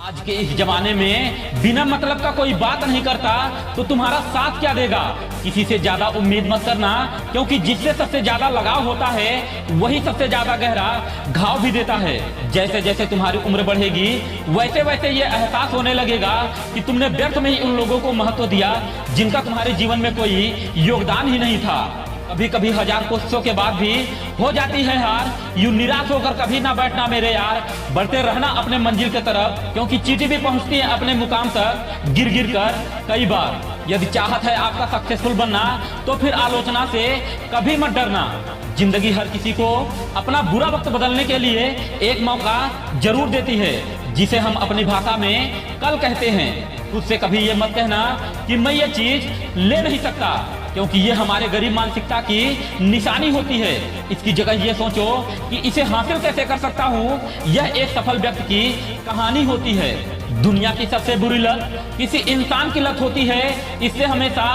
आज के इस जमाने में बिना मतलब का कोई बात नहीं करता तो तुम्हारा साथ क्या देगा। किसी से ज्यादा उम्मीद मत करना, क्योंकि जिससे सबसे ज्यादा लगाव होता है वही सबसे ज्यादा गहरा घाव भी देता है। जैसे जैसे तुम्हारी उम्र बढ़ेगी वैसे वैसे ये एहसास होने लगेगा कि तुमने व्यर्थ में ही उन लोगों को महत्व दिया जिनका तुम्हारे जीवन में कोई योगदान ही नहीं था। कभी कभी हजार कोशिशों के बाद भी हो जाती है हार, यूं निराश होकर कभी ना बैठना मेरे यार, बढ़ते रहना अपने मंजिल की तरफ, क्योंकि चींटी भी पहुंचती है अपने मुकाम तक गिर गिर कर कई बार। यदि चाहत है आपका सक्सेसफुल बनना तो फिर आलोचना से कभी मत डरना। जिंदगी हर किसी को अपना बुरा वक्त बदलने के लिए एक मौका जरूर देती है, जिसे हम अपनी भाषा में कल कहते हैं। खुद से कभी ये मत कहना कि मैं ये चीज ले नहीं सकता, क्योंकि ये हमारे गरीब मानसिकता की निशानी होती है। इसकी जगह ये सोचो कि इसे हासिल कैसे कर सकता हूँ। यह एक सफल व्यक्ति की कहानी होती है। दुनिया की सबसे बुरी लत किसी इंसान की लत होती है, इससे हमेशा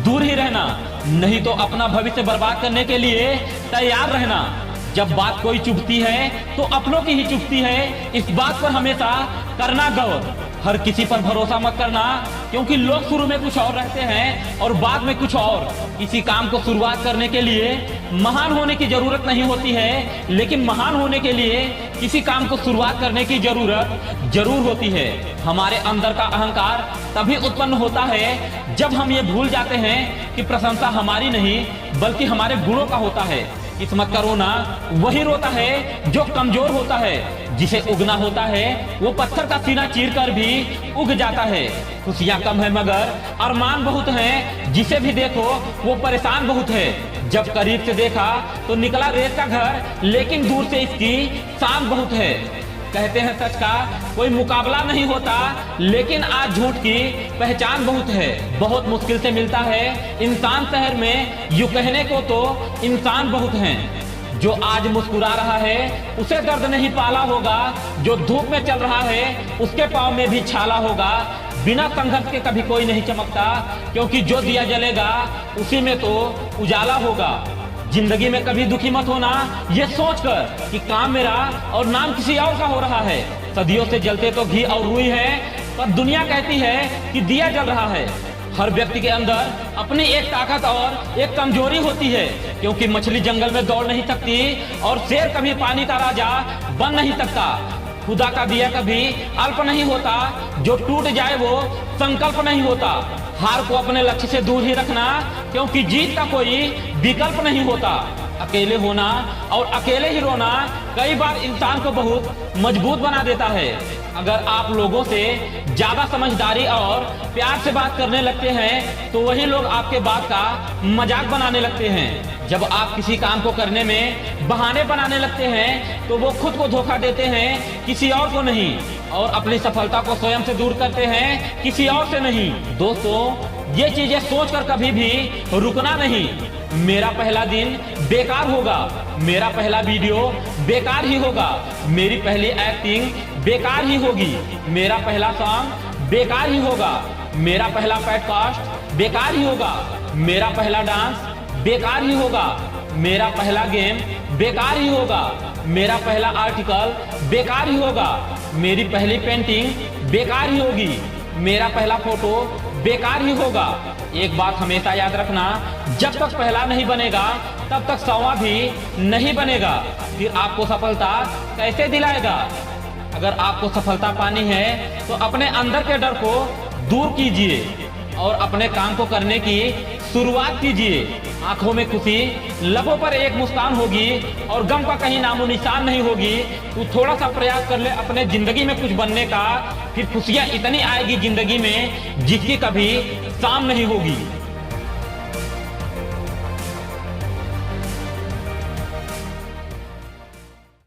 दूर ही रहना, नहीं तो अपना भविष्य बर्बाद करने के लिए तैयार रहना। जब बात कोई चुभती है तो अपनों की ही चुभती है, इस बात पर हमेशा करना गौर। हर किसी पर भरोसा मत करना, क्योंकि लोग शुरू में कुछ और रहते हैं और बाद में कुछ और। किसी काम को शुरुआत करने के लिए महान होने की जरूरत नहीं होती है, लेकिन महान होने के लिए किसी काम को शुरुआत करने की जरूरत जरूर होती है। हमारे अंदर का अहंकार तभी उत्पन्न होता है जब हम ये भूल जाते हैं कि प्रशंसा हमारी नहीं बल्कि हमारे गुणों का होता है। किस्मत का रोना वही रोता है जो कमजोर होता है। जिसे उगना होता है वो पत्थर का सीना चीरकर भी उग जाता है। खुशियां कम है मगर अरमान बहुत हैं, जिसे भी देखो वो परेशान बहुत है। जब करीब से देखा तो निकला रेत का घर, लेकिन दूर से इसकी शान बहुत है। कहते हैं सच का कोई मुकाबला नहीं होता, लेकिन आज झूठ की पहचान बहुत है। बहुत मुश्किल से मिलता है इंसान शहर में, यूं कहने को तो इंसान बहुत हैं। जो आज मुस्कुरा रहा है उसे दर्द नहीं पाला होगा, जो धूप में चल रहा है उसके पाँव में भी छाला होगा। बिना संघर्ष के कभी कोई नहीं चमकता, क्योंकि जो दिया जलेगा उसी में तो उजाला होगा। जिंदगी में कभी दुखी मत होना ये सोचकर कि काम मेरा और नाम किसी और का हो रहा है। सदियों से जलते तो घी और रुई है, पर दुनिया कहती है कि दिया जल रहा है। हर व्यक्ति के अंदर अपनी एक ताकत और एक कमजोरी होती है, क्योंकि मछली जंगल में दौड़ नहीं सकती और शेर कभी पानी का राजा बन नहीं सकता। खुदा का दिया कभी अल्प नहीं होता, जो टूट जाए वो संकल्प नहीं होता। हार को अपने लक्ष्य से दूर ही रखना, क्योंकि जीत का कोई विकल्प नहीं होता। अकेले होना और अकेले ही रोना कई बार इंसान को बहुत मजबूत बना देता है। अगर आप लोगों से ज्यादा समझदारी और प्यार से बात करने लगते हैं तो वही लोग आपके बात का मजाक बनाने लगते हैं। जब आप किसी काम को करने में बहाने बनाने लगते हैं तो वो खुद को धोखा देते हैं, किसी और को नहीं, और अपनी सफलता को स्वयं से दूर करते हैं, किसी और से नहीं। दोस्तों, ये चीजें सोचकर कभी भी रुकना नहीं। मेरा पहला दिन बेकार होगा, मेरा पहला वीडियो बेकार ही होगा, मेरी पहली एक्टिंग बेकार ही होगी, मेरा पहला सॉन्ग बेकार ही होगा, मेरा पहला पॉडकास्ट बेकार ही होगा, मेरा पहला डांस बेकार ही होगा, मेरा पहला गेम बेकार ही होगा, मेरा पहला आर्टिकल बेकार ही होगा, मेरी पहली पेंटिंग बेकार ही होगी, मेरा पहला फोटो बेकार ही होगा। एक बात हमेशा याद रखना, जब तक पहला नहीं बनेगा तब तक 100वां भी नहीं बनेगा। फिर आपको सफलता कैसे दिलाएगा। अगर आपको सफलता पानी है तो अपने अंदर के डर को दूर कीजिए और अपने काम को करने की शुरुआत कीजिए। आंखों में खुशी, लबों पर एक मुस्कान होगी और गम का कहीं नामो निशान नहीं होगी। तू थोड़ा सा प्रयास कर ले अपने जिंदगी में कुछ बनने का, फिर खुशियां इतनी आएगी जिंदगी में जिसकी कभी शाम नहीं होगी।